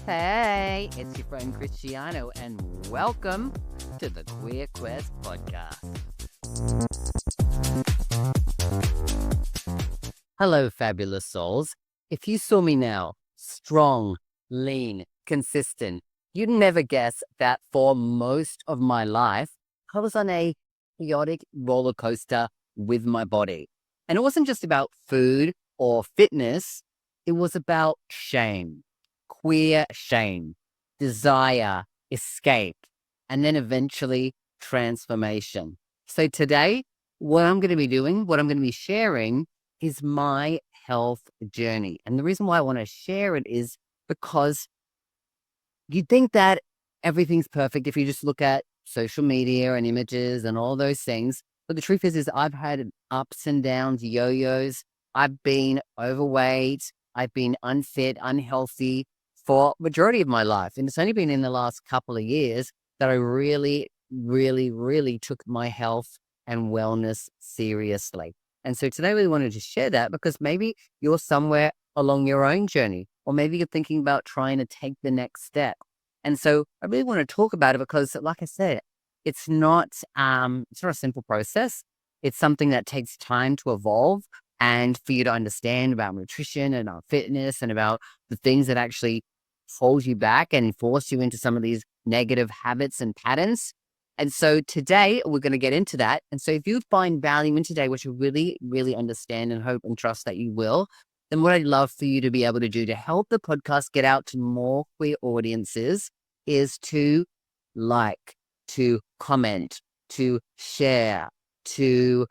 Hey, it's your friend Christiano, and welcome to the Queer Quest podcast. Hello, fabulous souls. If you saw me now, strong, lean, consistent, you'd never guess that for most of my life, I was on a chaotic roller coaster with my body. And it wasn't just about food or fitness, it was about shame, queer shame, desire, escape, and then eventually transformation. So today, what I'm going to be doing, what I'm going to be sharing is my health journey. And the reason why I want to share it is because you think that everything's perfect if you just look at social media and images and all those things. But the truth is I've had ups and downs, yo-yos. I've been overweight. I've been unfit, unhealthy for majority of my life. And it's only been in the last couple of years that I really took my health and wellness seriously. And so today we wanted to share that because maybe you're somewhere along your own journey, or maybe you're thinking about trying to take the next step. And so I really want to talk about it because, like I said, it's not a simple process. It's something that takes time to evolve and for you to understand about nutrition and about fitness and about the things that actually hold you back and force you into some of these negative habits and patterns. And so today we're going to get into that. And so if you find value in today, which I really understand and hope and trust that you will, then what I'd love for you to be able to do to help the podcast get out to more queer audiences is to like, to comment, to share, to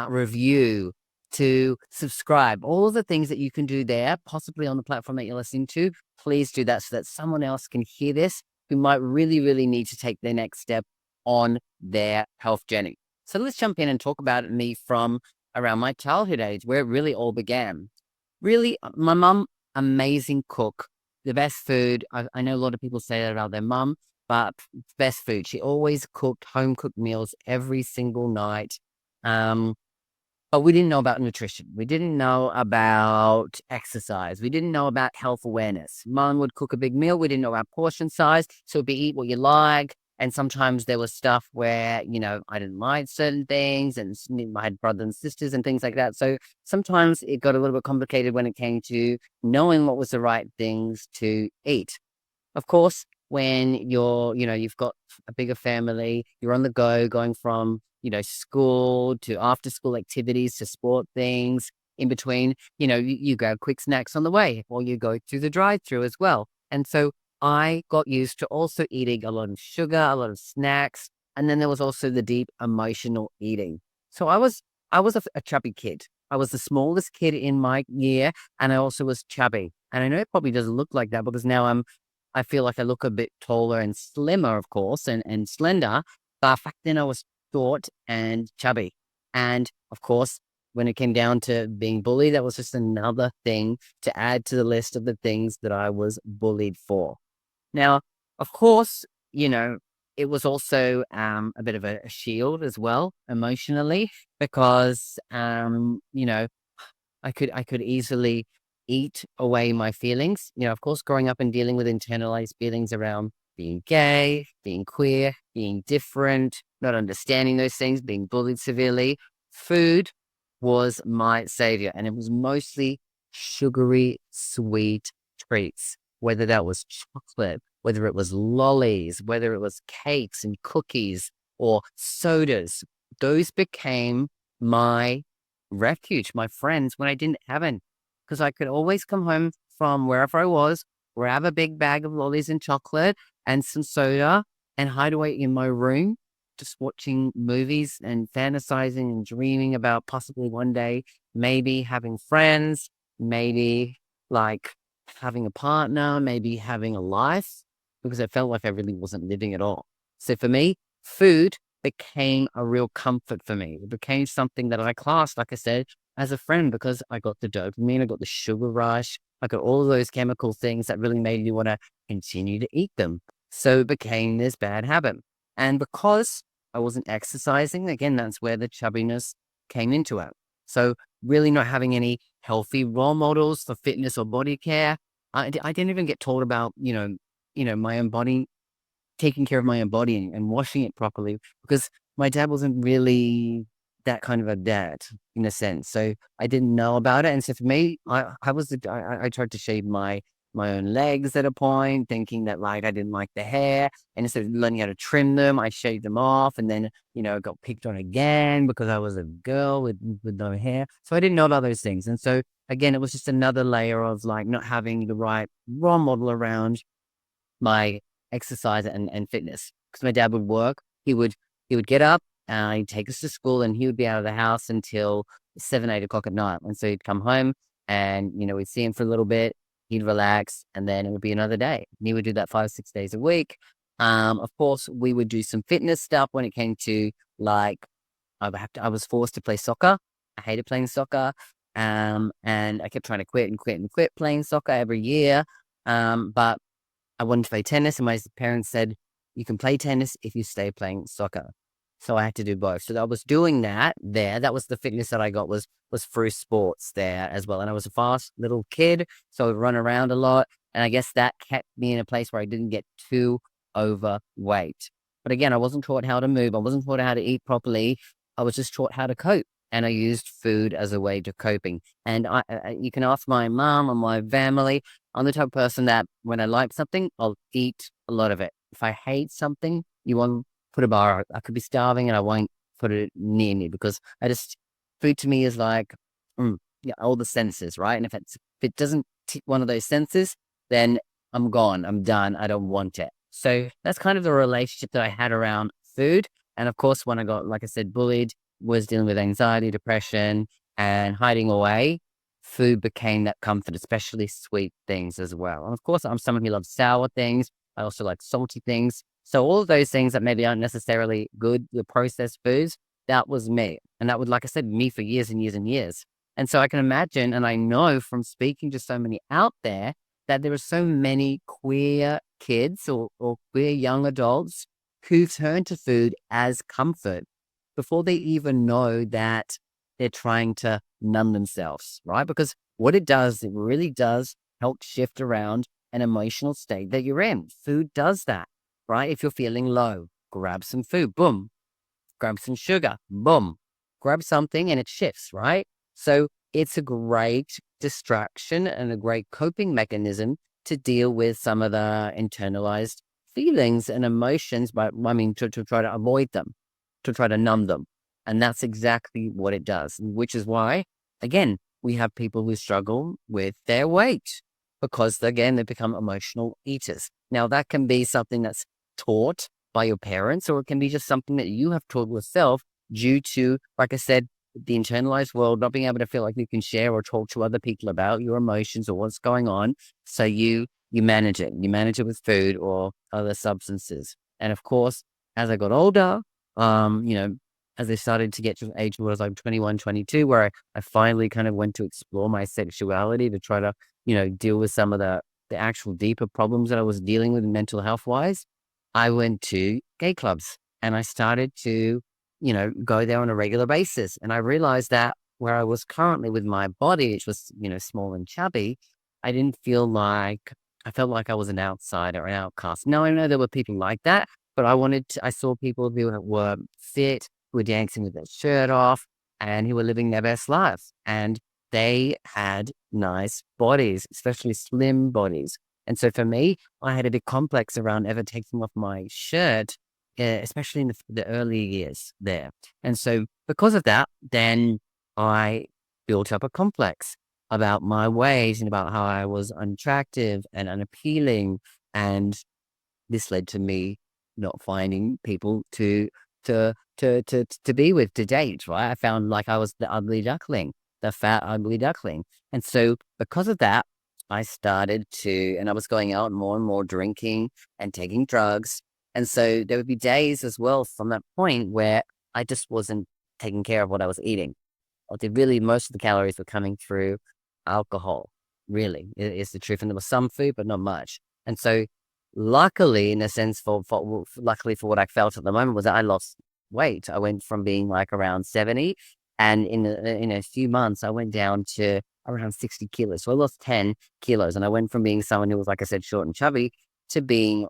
review, to subscribe, all the things that you can do there, possibly on the platform that you're listening to. Please do that so that someone else can hear this who might really need to take their next step on their health journey. So let's jump in and talk about me from around my childhood age, where it really all began. Really, my mum, amazing cook, the best food. I know a lot of people say that about their mum, but best food. She always cooked home cooked meals every single night. But we didn't know about nutrition. We didn't know about exercise. We didn't know about health awareness. Mom would cook a big meal. We didn't know about portion size. So it'd be eat what you like. And sometimes there was stuff where, I didn't like certain things and I had brothers and sisters and things like that. So sometimes it got a little bit complicated when it came to knowing what was the right things to eat. Of course, when you've got a bigger family, you're on the go, going from, school to after school activities to sport things in between, you grab quick snacks on the way or you go through the drive-through as well. And so I got used to also eating a lot of sugar, a lot of snacks. And then there was also the deep emotional eating. So I was a chubby kid. I was the smallest kid in my year, and I also was chubby. And I know it probably doesn't look like that because now I feel like I look a bit taller and slimmer, of course, and slender. But back then I was short and chubby. And of course, when it came down to being bullied, that was just another thing to add to the list of the things that I was bullied for. Now, of course, it was also a bit of a shield as well emotionally because, I could easily eat away my feelings. Of course, growing up and dealing with internalized feelings around being gay, being queer, being different, not understanding those things, being bullied severely. Food was my savior, and it was mostly sugary, sweet treats, whether that was chocolate, whether it was lollies, whether it was cakes and cookies or sodas. Those became my refuge, my friends, when I didn't have any, because I could always come home from wherever I was, grab a big bag of lollies and chocolate and some soda and hide away in my room, just watching movies and fantasizing and dreaming about possibly one day, maybe having friends, maybe like having a partner, maybe having a life, because I felt like I really wasn't living at all. So for me, food became a real comfort for me. It became something that I classed, like I said, as a friend because I got the dopamine, I got the sugar rush, I got all of those chemical things that really made me want to continue to eat them. So it became this bad habit. And because I wasn't exercising, again, that's where the chubbiness came into it. So really not having any healthy role models for fitness or body care. I didn't even get taught about, my own body, taking care of my own body and washing it properly because my dad wasn't really that kind of a dad in a sense. So I didn't know about it. And so for me, I tried to shave my own legs at a point, thinking that like I didn't like the hair. And instead of learning how to trim them, I shaved them off and then, got picked on again because I was a girl with no hair. So I didn't know about those things. And so again, it was just another layer of like not having the right role model around my exercise and fitness. Because my dad would work, he would get up, he'd take us to school, and he would be out of the house until 7, 8 o'clock at night. And so he'd come home, and we'd see him for a little bit. He'd relax, and then it would be another day. And he would do that 5, 6 days a week. Of course, we would do some fitness stuff when it came to like I was forced to play soccer. I hated playing soccer. And I kept trying to quit and quit and quit playing soccer every year. But I wanted to play tennis, and my parents said, you can play tennis if you stay playing soccer. So I had to do both. So I was doing that there. That was the fitness that I got was through sports there as well. And I was a fast little kid, so I would run around a lot. And I guess that kept me in a place where I didn't get too overweight. But again, I wasn't taught how to move. I wasn't taught how to eat properly. I was just taught how to cope. And I used food as a way to coping. And you can ask my mom or my family. I'm the type of person that when I like something, I'll eat a lot of it. If I hate something, you won't put a bar. I could be starving and I won't put it near me because food to me is like, yeah, all the senses, right? And if it doesn't tick one of those senses, then I'm gone. I'm done. I don't want it. So that's kind of the relationship that I had around food. And of course, when I got, like I said, bullied, was dealing with anxiety, depression, and hiding away, food became that comfort, especially sweet things as well. And of course, I'm someone who loves sour things. I also like salty things. So all of those things that maybe aren't necessarily good, the processed foods, that was me. And that would, like I said, me for years and years and years. And so I can imagine, and I know from speaking to so many out there, that there are so many queer kids or queer young adults who turn to food as comfort before they even know that they're trying to numb themselves, right? Because what it does, it really does help shift around an emotional state that you're in. Food does that, right? If you're feeling low, grab some food, boom. Grab some sugar, boom. Grab something and it shifts, right? So it's a great distraction and a great coping mechanism to deal with some of the internalized feelings and emotions, but to try to avoid them, to try to numb them. And that's exactly what it does, which is why, again, we have people who struggle with their weight because, again, they become emotional eaters. Now, that can be something that's taught by your parents, or it can be just something that you have taught yourself due to, like I said, the internalized world, not being able to feel like you can share or talk to other people about your emotions or what's going on. So you manage it. You manage it with food or other substances. And of course, as I got older, as I started to get to the age where I was like 21, 22, where I finally kind of went to explore my sexuality to try to, deal with some of the actual deeper problems that I was dealing with mental health wise. I went to gay clubs and I started to, go there on a regular basis. And I realized that where I was currently with my body, which was, small and chubby, I felt like I was an outsider, an outcast. Now, I know there were people like that, but I saw people who were fit, who were dancing with their shirt off, and who were living their best life. And they had nice bodies, especially slim bodies. And so for me, I had a big complex around ever taking off my shirt, especially in the early years there. And so because of that, then I built up a complex about my ways and about how I was unattractive and unappealing. And this led to me not finding people to be with, to date, right? I found like I was the ugly duckling, the fat ugly duckling. And so because of that, and I was going out more and more drinking and taking drugs. And so there would be days as well from that point where I just wasn't taking care of what I was eating. Really, most of the calories were coming through alcohol, really, is the truth. And there was some food, but not much. And so luckily, in a sense, luckily for what I felt at the moment was that I lost weight. I went from being like around 70 And in a few months, I went down to around 60 kilos. So I lost 10 kilos. And I went from being someone who was, like I said, short and chubby to being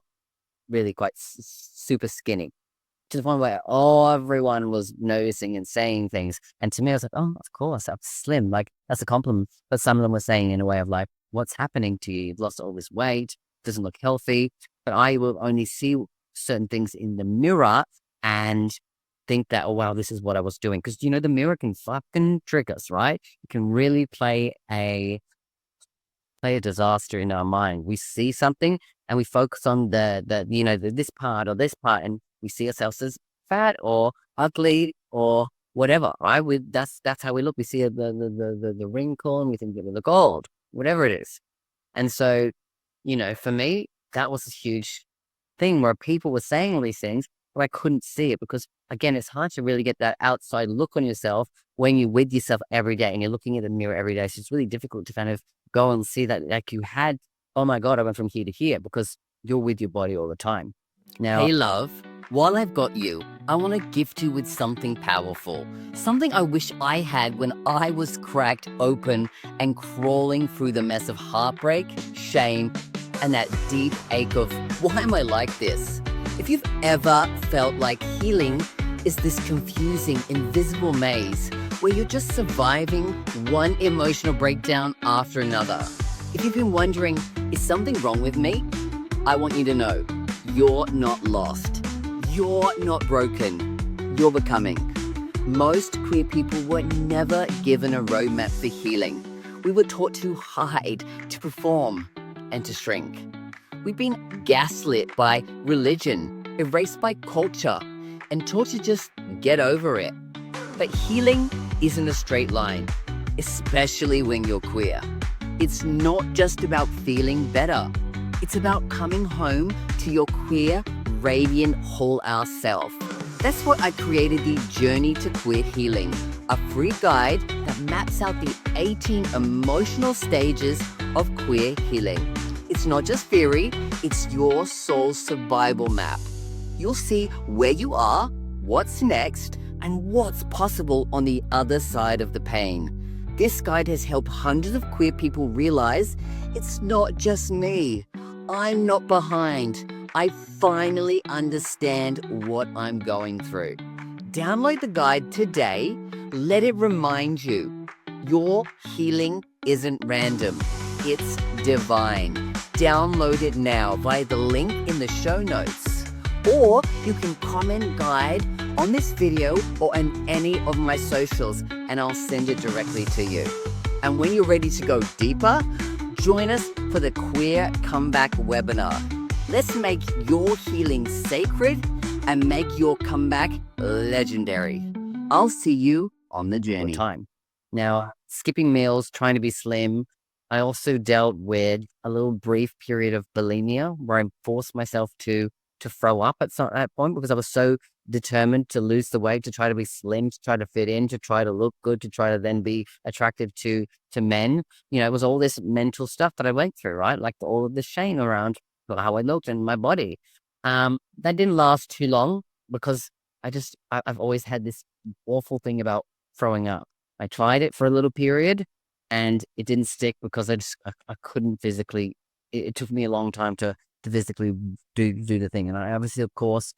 really quite super skinny, to the point where everyone was noticing and saying things. And to me, I was like, oh, of course, I'm slim. Like, that's a compliment. But some of them were saying in a way of like, what's happening to you? You've lost all this weight, doesn't look healthy. But I will only see certain things in the mirror and think that, oh, wow, this is what I was doing. Because, the mirror can fucking trick us, right? It can really play a disaster in our mind. We see something and we focus on this part or this part, and we see ourselves as fat or ugly or whatever, right? That's how we look. We see the wrinkle and we think we look old, whatever it is. And so, for me, that was a huge thing where people were saying all these things, but I couldn't see it because, again, it's hard to really get that outside look on yourself when you're with yourself every day and you're looking at the mirror every day. So it's really difficult to kind of go and see that, like, you had, oh my God, I went from here to here, because you're with your body all the time. Now, hey love, while I've got you, I want to gift you with something powerful. Something I wish I had when I was cracked open and crawling through the mess of heartbreak, shame, and that deep ache of, why am I like this? If you've ever felt like healing is this confusing, invisible maze where you're just surviving one emotional breakdown after another. If you've been wondering, is something wrong with me? I want you to know, you're not lost. You're not broken. You're becoming. Most queer people were never given a roadmap for healing. We were taught to hide, to perform, and to shrink. We've been gaslit by religion, erased by culture, and taught to just get over it. But healing isn't a straight line, especially when you're queer. It's not just about feeling better. It's about coming home to your queer, radiant, whole hour self. That's why I created the Journey to Queer Healing, a free guide that maps out the 18 emotional stages of queer healing. It's not just theory, it's your soul survival map. You'll see where you are, what's next, and what's possible on the other side of the pain. This guide has helped hundreds of queer people realize it's not just me. I'm not behind. I finally understand what I'm going through. Download the guide today. Let it remind you, your healing isn't random. It's divine. Download it now via the link in the show notes. Or you can comment guide on this video or on any of my socials, and I'll send it directly to you. And when you're ready to go deeper, join us for the Queer Comeback webinar. Let's make your healing sacred and make your comeback legendary. I'll see you on the journey. Time. Now, skipping meals, trying to be slim. I also dealt with a little brief period of bulimia where I forced myself to throw up at that point because I was so determined to lose the weight, to try to be slim, to try to fit in, to try to look good, to try to then be attractive to men. It was all this mental stuff that I went through, right? Like all of the shame around how I looked in my body. That didn't last too long because I've always had this awful thing about throwing up. I tried it for a little period and it didn't stick because I couldn't physically, it took me a long time to physically do the thing. And I obviously, of course,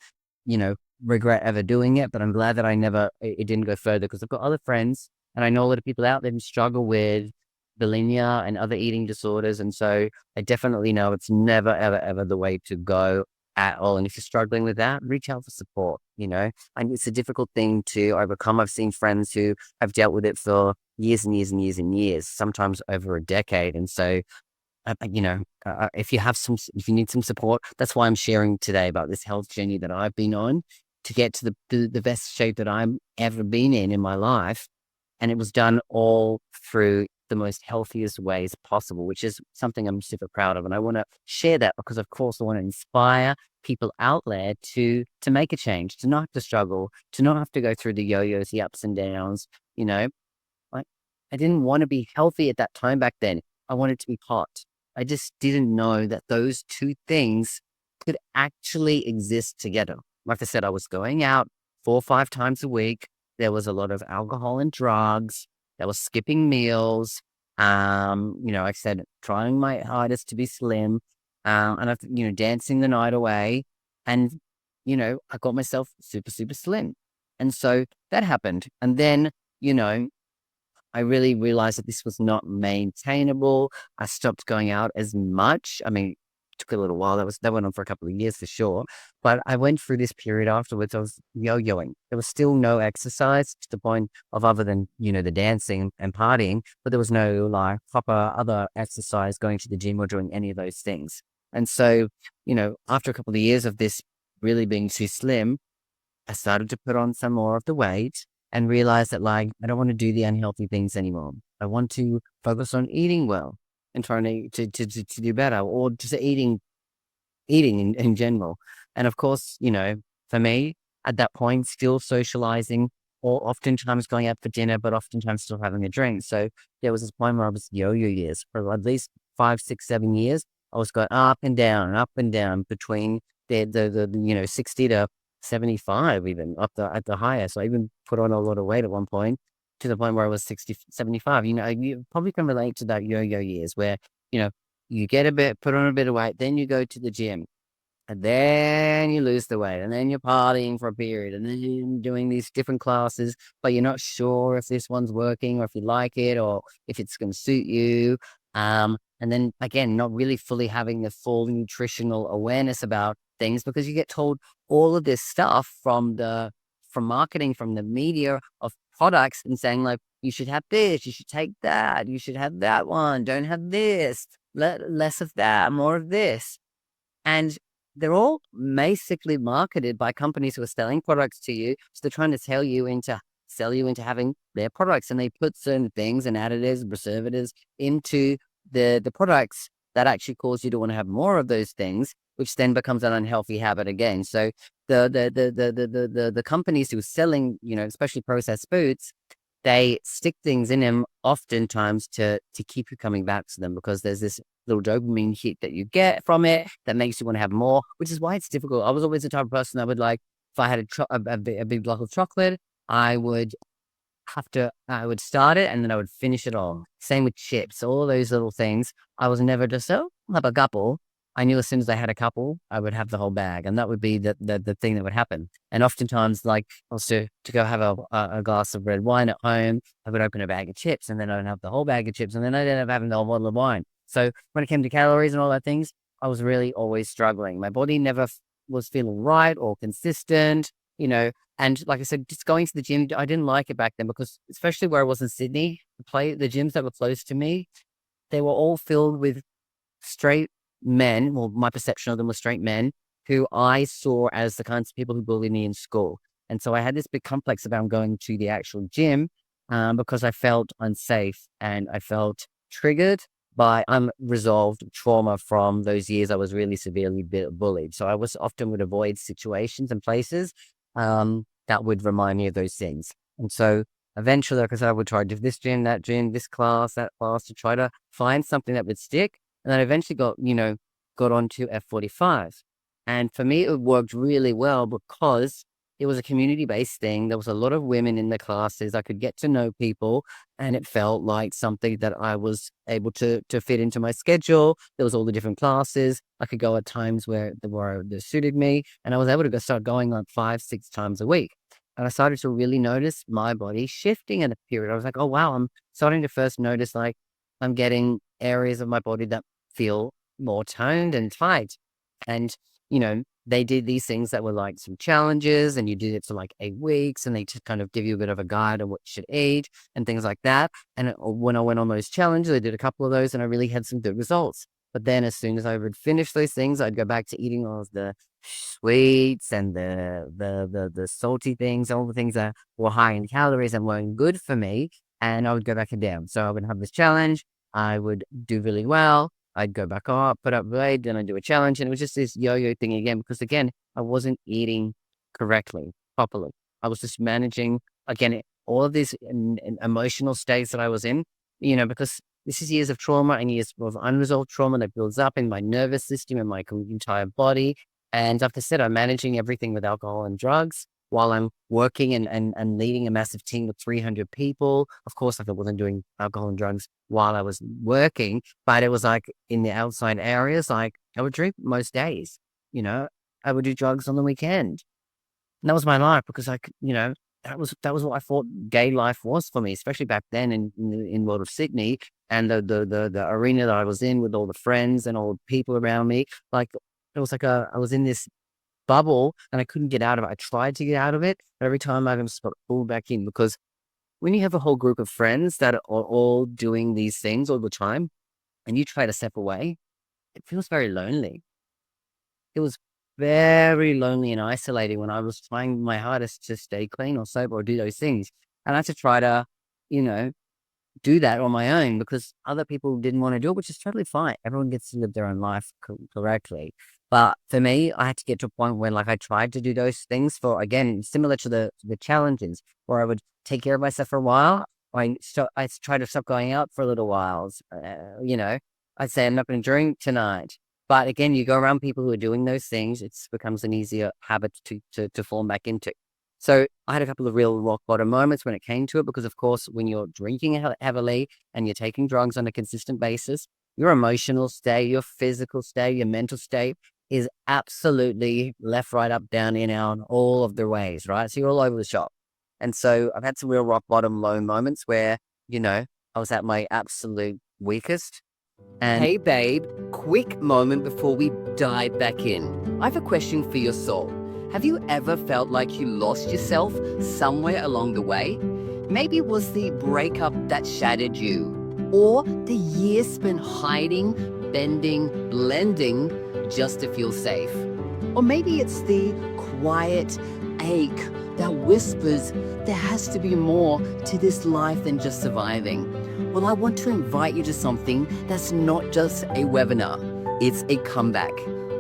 regret ever doing it, but I'm glad that it didn't go further because I've got other friends and I know a lot of people out there who struggle with bulimia and other eating disorders. And so I definitely know it's never, ever, ever the way to go at all. And if you're struggling with that, reach out for support, and it's a difficult thing to overcome. I've seen friends who have dealt with it for years and years and years and years, sometimes over a decade. And so if you need some support, that's why I'm sharing today about this health journey that I've been on to get to the best shape that I've ever been in my life. And it was done all through the most healthiest ways possible, which is something I'm super proud of. And I want to share that because, of course, I want to inspire people out there to make a change, to not have to struggle, to not have to go through the yo-yos, the ups and downs. I didn't want to be healthy at that time back then. I wanted to be hot. I just didn't know that those two things could actually exist together. Like I said, I was going out 4 or 5 times a week, there was a lot of alcohol and drugs. There was skipping meals. Like I said, trying my hardest to be slim, and dancing the night away. And, I got myself super, super slim. And so that happened. And then, you know, I really realized that this was not maintainable. I stopped going out as much. I mean, it took a little while. That went on for a couple of years for sure. But I went through this period afterwards. I was yo-yoing. There was still no exercise to the point of other than, the dancing and partying, but there was no like proper other exercise, going to the gym or doing any of those things. And so, after a couple of years of this really being too slim, I started to put on some more of the weight and realized that like I don't want to do the unhealthy things anymore. I want to focus on eating well and trying to do better, or just eating in general. And of course, for me at that point, still socializing or oftentimes going out for dinner, but oftentimes still having a drink. So there was this point where I was yo-yo years for at least 5, 6, 7 years. I was going up and down between the 60 to 75, even up at the highest. So I even put on a lot of weight at one point, to the point where I was 60, 75. You probably can relate to that yo-yo years where, you get put on a bit of weight, then you go to the gym, and then you lose the weight, and then you're partying for a period, and then you're doing these different classes, but you're not sure if this one's working or if you like it or if it's going to suit you. And then again, not really fully having the full nutritional awareness about things, because you get told all of this stuff from marketing, from the media of products, and saying like, you should have this, you should take that, you should have that one, don't have this, less of that, more of this. And they're all basically marketed by companies who are selling products to you. So they're trying to sell you into having their products. And they put certain things and additives, preservatives into the products that actually cause you to want to have more of those things, which then becomes an unhealthy habit again. So the companies who are selling, especially processed foods, they stick things in them oftentimes to keep you coming back to them, because there's this little dopamine hit that you get from it that makes you want to have more, which is why it's difficult. I was always the type of person that would like, if I had a big block of chocolate, I would start it and then I would finish it all. Same with chips, all those little things. I was never just, I'll have a couple. I knew as soon as I had a couple, I would have the whole bag. And that would be the thing that would happen. And oftentimes, like, also to go have a glass of red wine at home, I would open a bag of chips, and then I'd have the whole bag of chips, and then I'd end up having the whole bottle of wine. So when it came to calories and all that things, I was really always struggling. My body never was feeling right or consistent, and like I said, just going to the gym, I didn't like it back then, because especially where I was in Sydney, the gyms that were close to me, they were all filled with straight men. Well, my perception of them was straight men who I saw as the kinds of people who bullied me in school. And so I had this big complex about going to the actual gym, because I felt unsafe and I felt triggered by unresolved trauma from those years I was really severely bullied. So I would avoid situations and places that would remind me of those things. And so eventually, like I said, I would try to do this gym, that gym, this class, that class, to try to find something that would stick. And then I eventually got onto F45. And for me, it worked really well because it was a community-based thing. There was a lot of women in the classes. I could get to know people, and it felt like something that I was able to fit into my schedule. There was all the different classes. I could go at times where that suited me, and I was able to start going like 5, 6 times a week. And I started to really notice my body shifting in a period. I was like, oh, wow, I'm starting to first notice like I'm getting areas of my body that feel more toned and tight. And, they did these things that were like some challenges, and you did it for like 8 weeks, and they just kind of give you a bit of a guide on what you should eat and things like that. And when I went on those challenges, I did a couple of those and I really had some good results. But then as soon as I would finish those things, I'd go back to eating all of the sweets and the salty things, all the things that were high in calories and weren't good for me. And I would go back and down. So I would have this challenge. I would do really well. I'd go back up, put up weight, then I'd do a challenge. And it was just this yo-yo thing again, because again, I wasn't eating correctly, properly. I was just managing, again, all of these emotional states that I was in, because this is years of trauma and years of unresolved trauma that builds up in my nervous system and my entire body. And like I said, I'm managing everything with alcohol and drugs. while I'm working and leading a massive team of 300 people. Of course, like I wasn't doing alcohol and drugs while I was working, but it was like in the outside areas, like I would drink most days, you know, I would do drugs on the weekend. And that was my life because that was what I thought gay life was for me, especially back then in world of Sydney and the arena that I was in with all the friends and all the people around me. Like it was like I was in this bubble and I couldn't get out of it. I tried to get out of it, but every time I just got pulled back in because when you have a whole group of friends that are all doing these things all the time and you try to step away, it feels very lonely. It was very lonely and isolating when I was trying my hardest to stay clean or sober or do those things. And I had to try to, you know, do that on my own because other people didn't want to do it, which is totally fine. Everyone gets to live their own life correctly. But for me, I had to get to a point where like I tried to do those things for, again, similar to the challenges where I would take care of myself for a while. I try to stop going out for a little whiles. I'd say I'm not going to drink tonight. But again, you go around people who are doing those things, it becomes an easier habit to fall back into. So I had a couple of real rock bottom moments when it came to it, because of course, when you're drinking heavily and you're taking drugs on a consistent basis, your emotional state, your physical state, your mental state is absolutely left, right, up, down, in, out, all of the ways, right? So you're all over the shop. And so I've had some real rock bottom low moments where, I was at my absolute weakest. And hey, babe, quick moment before we dive back in. I have a question for your soul. Have you ever felt like you lost yourself somewhere along the way? Maybe it was the breakup that shattered you, or the years spent hiding, bending, blending just to feel safe. Or maybe it's the quiet ache that whispers there has to be more to this life than just surviving. Well, I want to invite you to something that's not just a webinar. It's a comeback,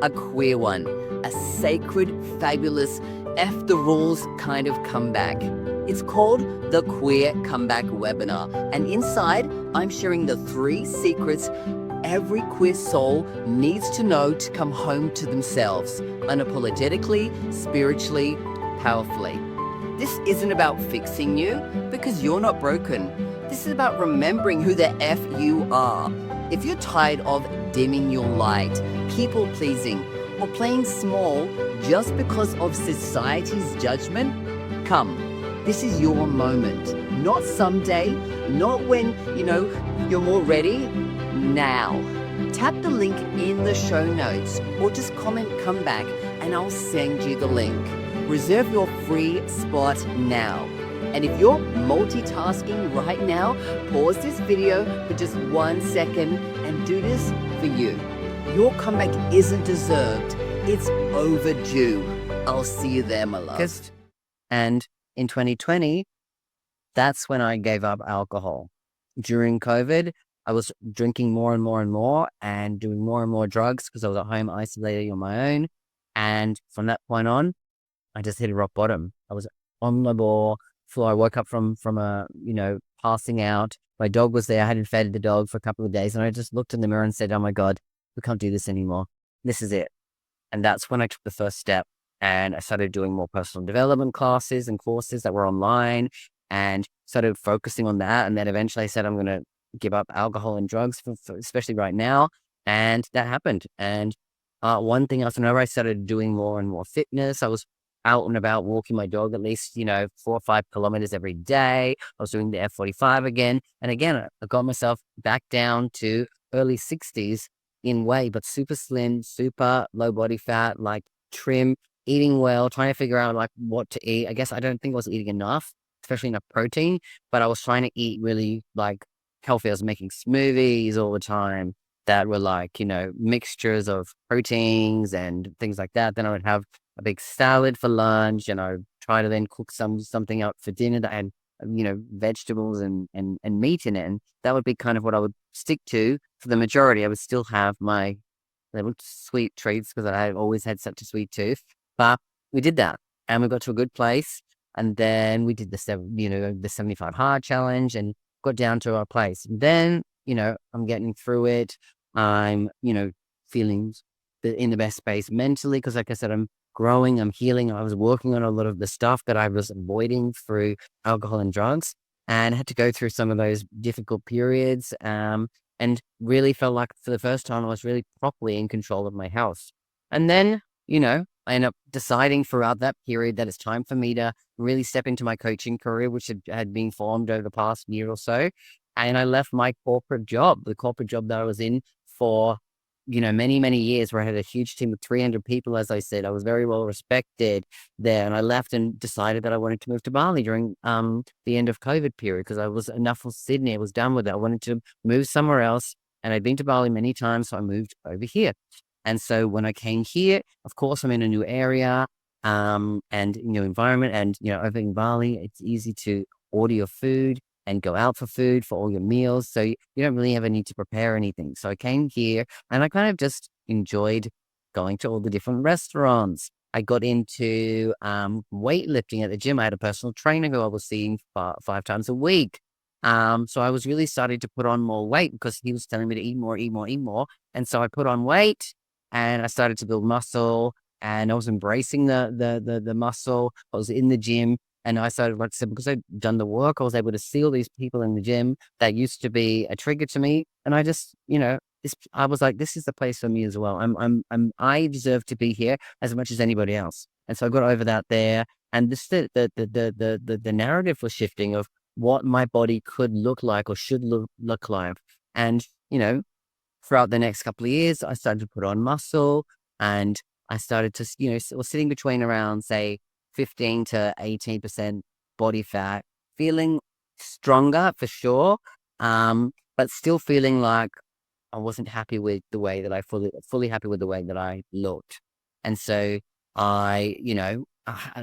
a queer one, a sacred, fabulous, F the rules kind of comeback. It's called the Queer Comeback Webinar. And inside, I'm sharing the 3 secrets every queer soul needs to know to come home to themselves, unapologetically, spiritually, powerfully. This isn't about fixing you because you're not broken. This is about remembering who the F you are. If you're tired of dimming your light, people pleasing, or playing small just because of society's judgment, come. This is your moment. Not someday, not when, you're more ready. Now. Tap the link in the show notes or just comment come back and I'll send you the link. Reserve your free spot now. And if you're multitasking right now, pause this video for just 1 second and do this for you. Your comeback isn't deserved, it's overdue. I'll see you there, my love. And in 2020, that's when I gave up alcohol. During COVID, I was drinking more and more and more and doing more and more drugs because I was at home isolating on my own. And from that point on, I just hit a rock bottom. I was on the floor. I woke up from passing out. My dog was there. I hadn't fed the dog for a couple of days. And I just looked in the mirror and said, oh my God, we can't do this anymore. This is it. And that's when I took the first step and I started doing more personal development classes and courses that were online and started focusing on that. And then eventually I said, I'm going to give up alcohol and drugs, especially right now. And that happened. And one thing else, whenever I started doing more and more fitness, I was out and about walking my dog at least, 4 or 5 kilometers every day. I was doing the F45 again. And again, I got myself back down to early 60s in weight, but super slim, super low body fat, like trim, eating well, trying to figure out like what to eat. I guess I don't think I was eating enough, especially enough protein, but I was trying to eat really like healthy. I was making smoothies all the time that were like, mixtures of proteins and things like that. Then I would have a big salad for lunch, and I try to then cook something out for dinner that had, vegetables and meat in it. And that would be kind of what I would stick to for the majority. I would still have my little sweet treats because I always had such a sweet tooth. But we did that and we got to a good place. And then we did the 75 hard challenge and got down to our place. And then, I'm getting through it. I'm, feeling in the best space mentally because, like I said, I'm growing, I'm healing. I was working on a lot of the stuff that I was avoiding through alcohol and drugs, and had to go through some of those difficult periods. And really felt like for the first time I was really properly in control of my health. And then, I ended up deciding throughout that period that it's time for me to really step into my coaching career, which had been formed over the past year or so. And I left my corporate job, the corporate job that I was in for, many, many years, where I had a huge team of 300 people. As I said, I was very well respected there. And I left and decided that I wanted to move to Bali during the end of COVID period, because I was enough of Sydney. I was done with it. I wanted to move somewhere else. And I'd been to Bali many times, so I moved over here. And so when I came here, of course, I'm in a new area, and new environment. And, over in Bali, it's easy to order your food and go out for food for all your meals. So you don't really ever need to prepare anything. So I came here and I kind of just enjoyed going to all the different restaurants. I got into weightlifting at the gym. I had a personal trainer who I was seeing 5 times a week. So I was really starting to put on more weight because he was telling me to eat more, eat more, eat more. And so I put on weight and I started to build muscle, and I was embracing the muscle. I was in the gym, and I started, like I said, because I'd done the work, I was able to see all these people in the gym that used to be a trigger to me. And I just, I was like, this is the place for me as well. I deserve to be here as much as anybody else. And so I got over that there. And this, the narrative was shifting of what my body could look like or should look like. And, throughout the next couple of years, I started to put on muscle, and I started to, was sitting between around, say, 15 to 18% body fat, feeling stronger for sure, but still feeling like I wasn't happy with the way that I fully happy with the way that I looked. And so I,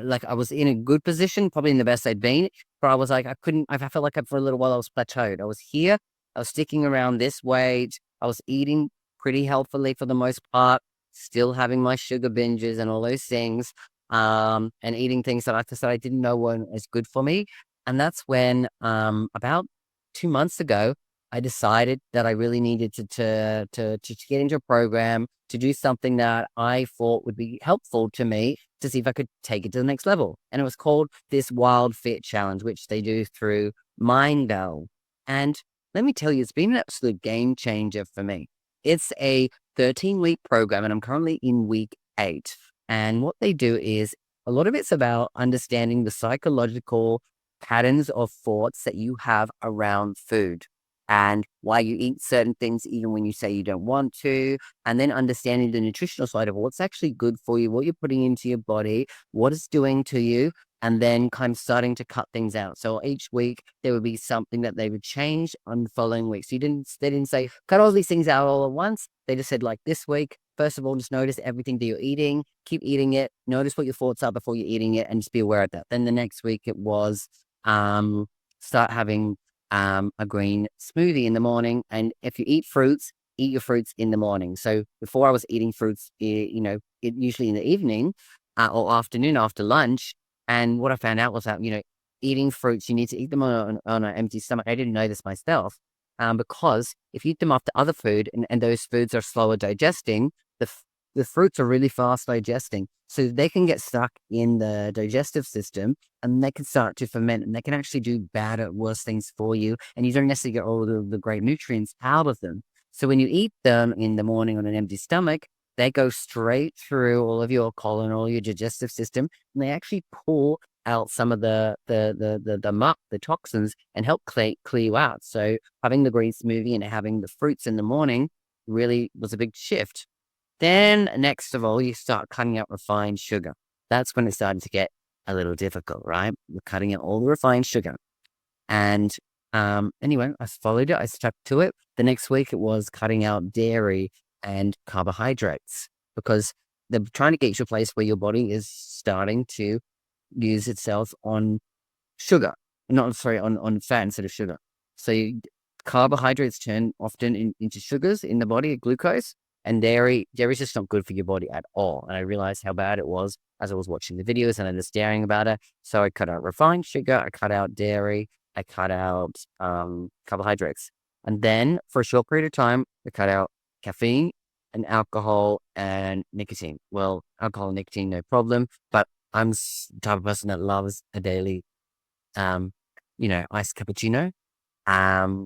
like I was in a good position, probably in the best I'd been, but I was like, I felt like for a little while I was plateaued. I was here, I was sticking around this weight. I was eating pretty healthily for the most part, still having my sugar binges and all those things, and eating things that I didn't know weren't as good for me. And that's when, about 2 months ago, I decided that I really needed to get into a program, to do something that I thought would be helpful to me, to see if I could take it to the next level. And it was called this Wild Fit Challenge, which they do through Mindbell. And let me tell you, it's been an absolute game changer for me. It's a 13-week program, and I'm currently in week 8. And what they do is, a lot of it's about understanding the psychological patterns of thoughts that you have around food, and why you eat certain things even when you say you don't want to, and then understanding the nutritional side of what's actually good for you, what you're putting into your body, what it's doing to you, and then kind of starting to cut things out. So each week there would be something that they would change on the following week. So they didn't say cut all these things out all at once. They just said, like, this week, first of all, just notice everything that you're eating, keep eating it, notice what your thoughts are before you're eating it, and just be aware of that. Then the next week it was start having a green smoothie in the morning. And if you eat fruits, eat your fruits in the morning. So before I was eating fruits, usually in the evening or afternoon after lunch. And what I found out was that, eating fruits, you need to eat them on an empty stomach. I didn't know this myself, because if you eat them after other food, and those foods are slower digesting, the fruits are really fast digesting. So they can get stuck in the digestive system, and they can start to ferment, and they can actually do bad or worse things for you. And you don't necessarily get all the great nutrients out of them. So when you eat them in the morning on an empty stomach, they go straight through all of your colon, all your digestive system, and they actually pull out some of the muck, the toxins, and help clear you out. So having the green smoothie and having the fruits in the morning really was a big shift. Then next of all, you start cutting out refined sugar. That's when it started to get a little difficult, right? We're cutting out all the refined sugar. And anyway, I followed it. I stuck to it. The next week, it was cutting out dairy and carbohydrates, because they're trying to get you to a place where your body is starting to use itself on sugar, on fat instead of sugar. So carbohydrates turn often into sugars in the body, glucose, and dairy is just not good for your body at all. And I realized how bad it was as I was watching the videos and understanding about it. So I cut out refined sugar, I cut out dairy, I cut out carbohydrates. And then for a short period of time, I cut out caffeine and alcohol and nicotine. Well, alcohol and nicotine, no problem, but I'm the type of person that loves a daily, um, iced cappuccino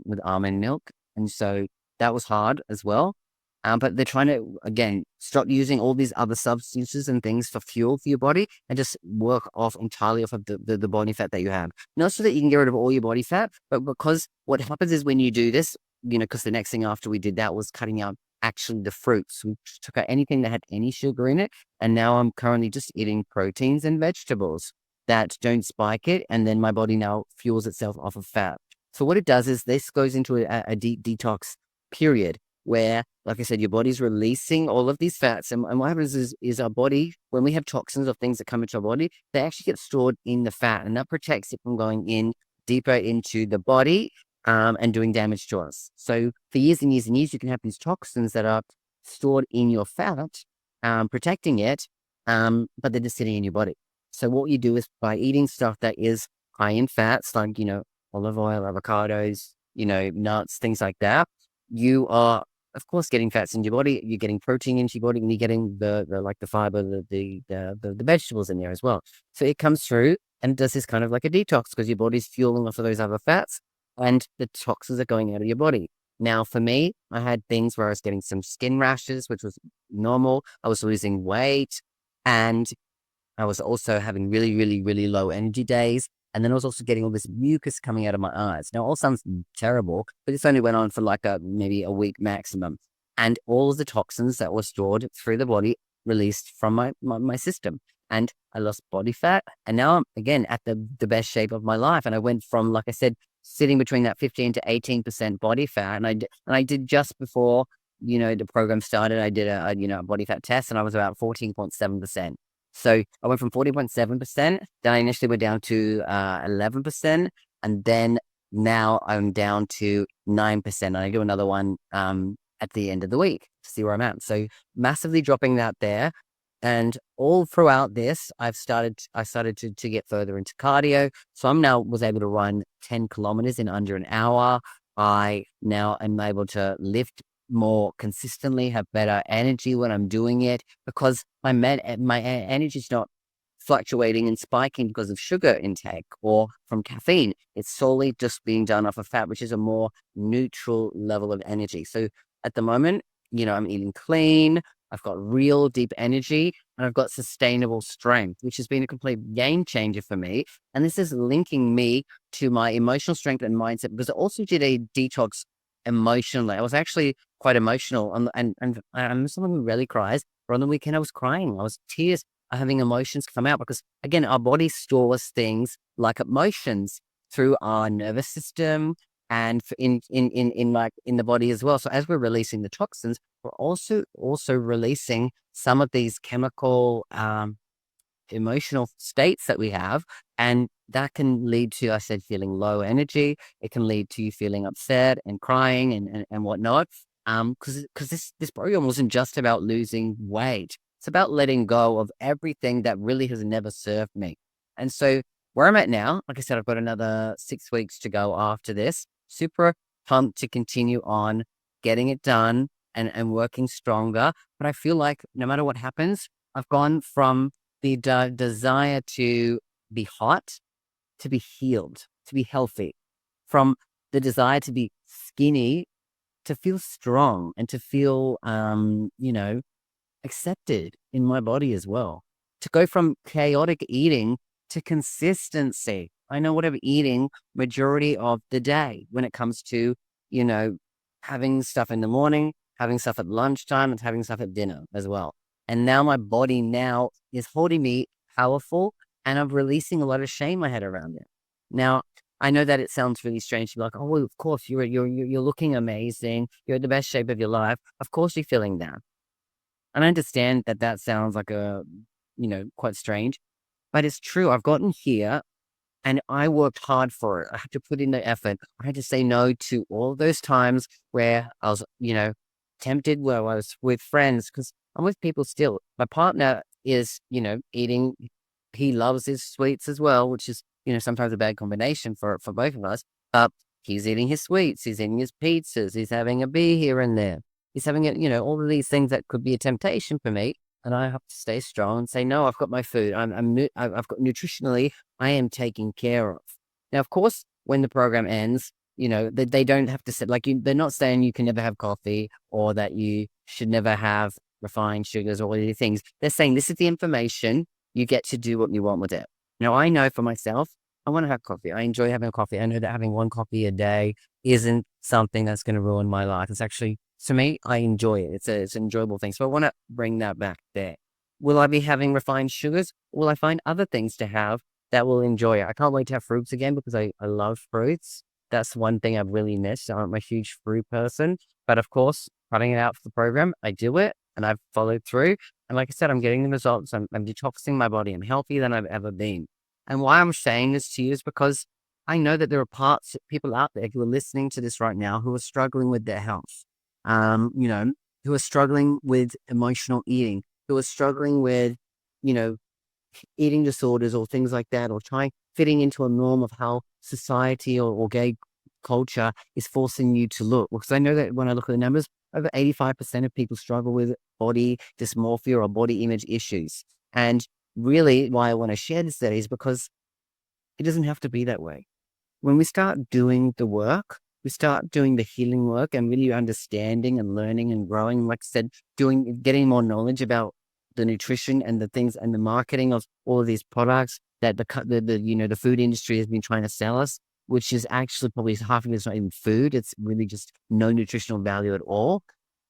with almond milk. And so that was hard as well. But they're trying to, again, stop using all these other substances and things for fuel for your body and just work off entirely off of the body fat that you have. Not so that you can get rid of all your body fat, but because what happens is when you do this, because the next thing after we did that was cutting out actually the fruits. We took out anything that had any sugar in it. And now I'm currently just eating proteins and vegetables that don't spike it. And then my body now fuels itself off of fat. So what it does is this goes into a deep detox period where, like I said, your body's releasing all of these fats. And what happens is our body, when we have toxins or things that come into our body, they actually get stored in the fat, and that protects it from going in deeper into the body and doing damage to us. So for years and years and years, you can have these toxins that are stored in your fat, protecting it, but they're just sitting in your body. So what you do is by eating stuff that is high in fats, like, olive oil, avocados, nuts, things like that, you are, of course, getting fats in your body. You're getting protein into your body, and you're getting the fiber, the vegetables in there as well. So it comes through and does this kind of like a detox because your body's fueling off of those other fats, and the toxins are going out of your body. Now, for me, I had things where I was getting some skin rashes, which was normal. I was losing weight, and I was also having really, really, really low energy days. And then I was also getting all this mucus coming out of my eyes. Now, all sounds terrible, but this only went on for like maybe a week maximum. And all of the toxins that were stored through the body released from my system. And I lost body fat. And now I'm, again, at the best shape of my life. And I went from, like I said, sitting between that 15 to 18% body fat. And I did just before, the program started, I did a body fat test, and I was about 14.7%. So I went from 40.7%, then I initially went down to 11%, and then now I'm down to 9%. And I do another one at the end of the week to see where I'm at. So massively dropping that there. And all throughout this, I started to get further into cardio. So I'm now was able to run 10 kilometers in under an hour. I now am able to lift more consistently, have better energy when I'm doing it, because my energy is not fluctuating and spiking because of sugar intake or from caffeine. It's solely just being done off of fat, which is a more neutral level of energy. So at the moment, I'm eating clean. I've got real deep energy, and I've got sustainable strength, which has been a complete game changer for me. And this is linking me to my emotional strength and mindset, because I also did a detox emotionally. I was actually quite emotional, and I'm someone who rarely cries, but on the weekend I was crying. I was tears having emotions come out, because again, our body stores things like emotions through our nervous system and in the body as well. So as we're releasing the toxins, we're also releasing some of these chemical emotional states that we have, and that can lead to, I said, feeling low energy. It can lead to you feeling upset and crying and whatnot. Because this program wasn't just about losing weight. It's about letting go of everything that really has never served me. And so where I'm at now, like I said, I've got another 6 weeks to go after this. Super pumped to continue on getting it done and working stronger. But I feel like no matter what happens, I've gone from the desire to be hot to be healed, to be healthy, from the desire to be skinny to feel strong and to feel, accepted in my body as well. To go from chaotic eating to consistency. I know what I'm eating majority of the day when it comes to, having stuff in the morning, having stuff at lunchtime, and having stuff at dinner as well. And now my body now is holding me powerful, and I'm releasing a lot of shame I had around it. Now, I know that it sounds really strange to be like, oh, well, of course, you're looking amazing. You're in the best shape of your life. Of course you're feeling that. And I understand that sounds like quite strange, but it's true. I've gotten here and I worked hard for it. I had to put in the effort. I had to say no to all those times where I was, tempted, where I was with friends, because I'm with people still. My partner is, eating. He loves his sweets as well, which is, sometimes a bad combination for both of us. But he's eating his sweets. He's eating his pizzas. He's having a beer here and there. is having it, you know, all of these things that could be a temptation for me. And I have to stay strong and say, no, I've got my food. I've got nutritionally, I am taken care of. Now, of course, when the program ends, you know, they don't have to say, like, they're not saying you can never have coffee or that you should never have refined sugars or all these things. They're saying this is the information. You get to do what you want with it. Now, I know for myself, I want to have coffee. I enjoy having a coffee. I know that having one coffee a day isn't something that's going to ruin my life. It's actually, to me, I enjoy it. It's an enjoyable thing. So I want to bring that back there. Will I be having refined sugars? Will I find other things to have that will enjoy it? I can't wait to have fruits again because I love fruits. That's one thing I've really missed. I'm a huge fruit person. But of course, cutting it out for the program, I do it and I've followed through. And like I said, I'm getting the results. I'm detoxing my body. I'm healthier than I've ever been. And why I'm saying this to you is because I know that there are people out there who are listening to this right now who are struggling with their health, you know, who are struggling with emotional eating, who are struggling with, you know, eating disorders or things like that, or trying fitting into a norm of how society or gay culture is forcing you to look. Because I know that when I look at the numbers, over 85% of people struggle with body dysmorphia or body image issues. And really why I want to share this today is because it doesn't have to be that way. When we start doing the work, we start doing the healing work and really understanding and learning and growing, like I said, getting more knowledge about the nutrition and the things and the marketing of all of these products that the food industry has been trying to sell us, which is actually probably half of it's not even food. It's really just no nutritional value at all.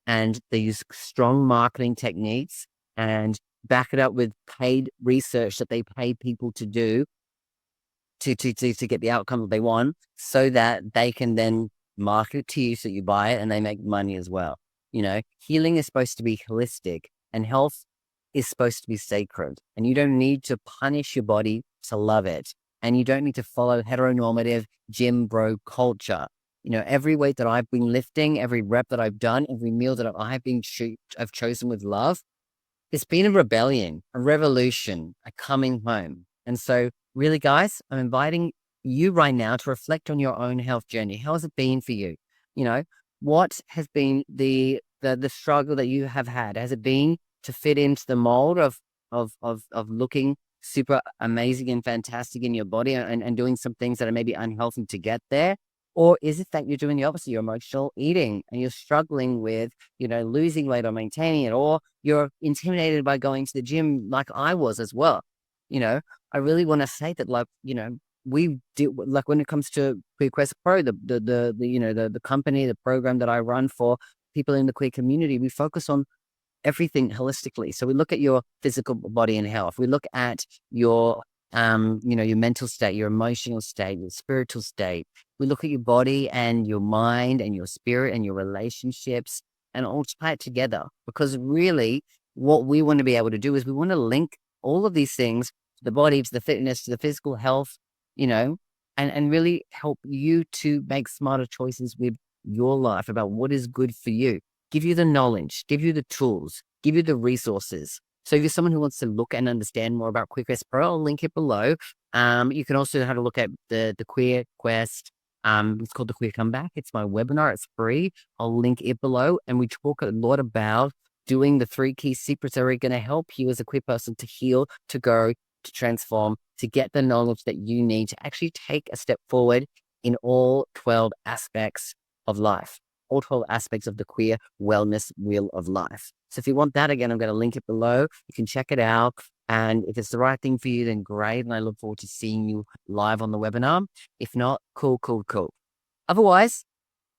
And they use strong marketing techniques and back it up with paid research that they pay people to do to get the outcome that they want so that they can then market it to you so you buy it and they make money as well. You know, healing is supposed to be holistic and health is supposed to be sacred. And you don't need to punish your body to love it. And you don't need to follow heteronormative gym bro culture. You know, every weight that I've been lifting, every rep that I've done, every meal that I've chosen with love, it's been a rebellion, a revolution, a coming home. And so, really, guys, I'm inviting you right now to reflect on your own health journey. How has it been for you? You know, what has been the struggle that you have had? Has it been to fit into the mold of looking super amazing and fantastic in your body and doing some things that are maybe unhealthy to get there? Or is it that you're doing the opposite? You're emotional eating and you're struggling with, you know, losing weight or maintaining it, or you're intimidated by going to the gym like I was as well. You know, I really want to say that, like, you know, we do, like, when it comes to Queer Quest Pro, the company, the program that I run for people in the queer community, we focus on everything holistically. So we look at your physical body and health. We look at your, your mental state, your emotional state, your spiritual state. We look at your body and your mind and your spirit and your relationships and all tie it together. Because really what we want to be able to do is we want to link all of these things, to the body, to the fitness, to the physical health, you know, and really help you to make smarter choices with your life about what is good for you. Give you the knowledge, give you the tools, give you the resources. So if you're someone who wants to look and understand more about Queer Quest Pro, I'll link it below. You can also have a look at the Queer Quest. It's called the Queer Comeback. It's my webinar. It's free. I'll link it below. And we talk a lot about doing the 3 key secrets that are going to help you as a queer person to heal, to grow, to transform, to get the knowledge that you need to actually take a step forward in all 12 aspects of life. All 12 aspects of the queer wellness wheel of life. So if you want that, again, I'm going to link it below. You can check it out. And if it's the right thing for you, then great. And I look forward to seeing you live on the webinar. If not, cool. Otherwise,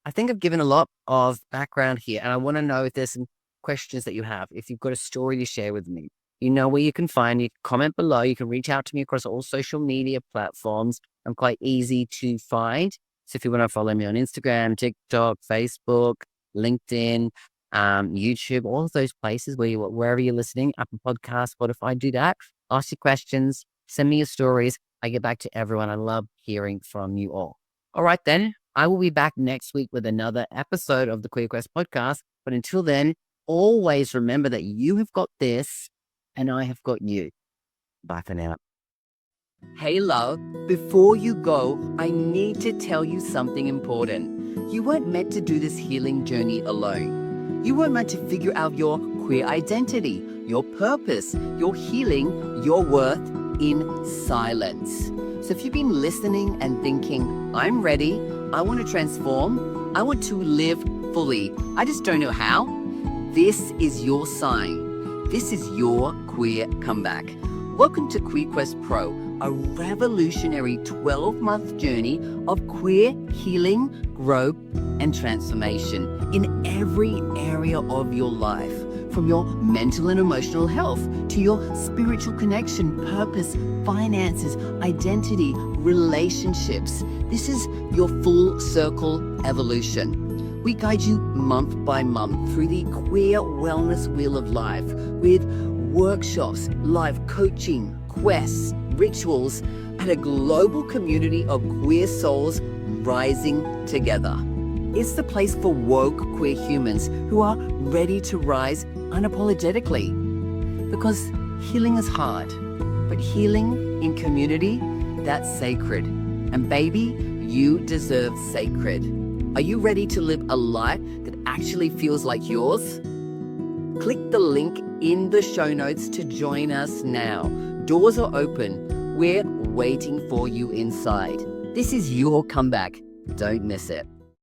I think I've given a lot of background here. And I want to know if there's some questions that you have. If you've got a story to share with me, you know where you can find me. Comment below. You can reach out to me across all social media platforms. I'm quite easy to find. So if you want to follow me on Instagram, TikTok, Facebook, LinkedIn, YouTube, all of those places wherever you're listening, Apple Podcasts, Spotify, do that. Ask your questions, send me your stories. I get back to everyone. I love hearing from you all. All right, then. I will be back next week with another episode of the Queer Quest podcast. But until then, always remember that you have got this and I have got you. Bye for now. Hey, love, before you go, I need to tell you something important. You weren't meant to do this healing journey alone. You were meant to figure out your queer identity, your purpose, your healing, your worth in silence. So if you've been listening and thinking, I'm ready, I want to transform, I want to live fully, I just don't know how, this is your sign. This is your queer comeback. Welcome to Queer Quest Pro, a revolutionary 12-month journey of queer healing, growth, and transformation in every area of your life, from your mental and emotional health to your spiritual connection, purpose, finances, identity, relationships. This is your full circle evolution. We guide you month by month through the queer wellness wheel of life with workshops, live coaching, quests, rituals, and a global community of queer souls rising together. It's the place for woke queer humans who are ready to rise unapologetically. Because healing is hard, but healing in community, that's sacred. And baby, you deserve sacred. Are you ready to live a life that actually feels like yours? Click the link in the show notes to join us now. Doors are open. We're waiting for you inside. This is your comeback. Don't miss it.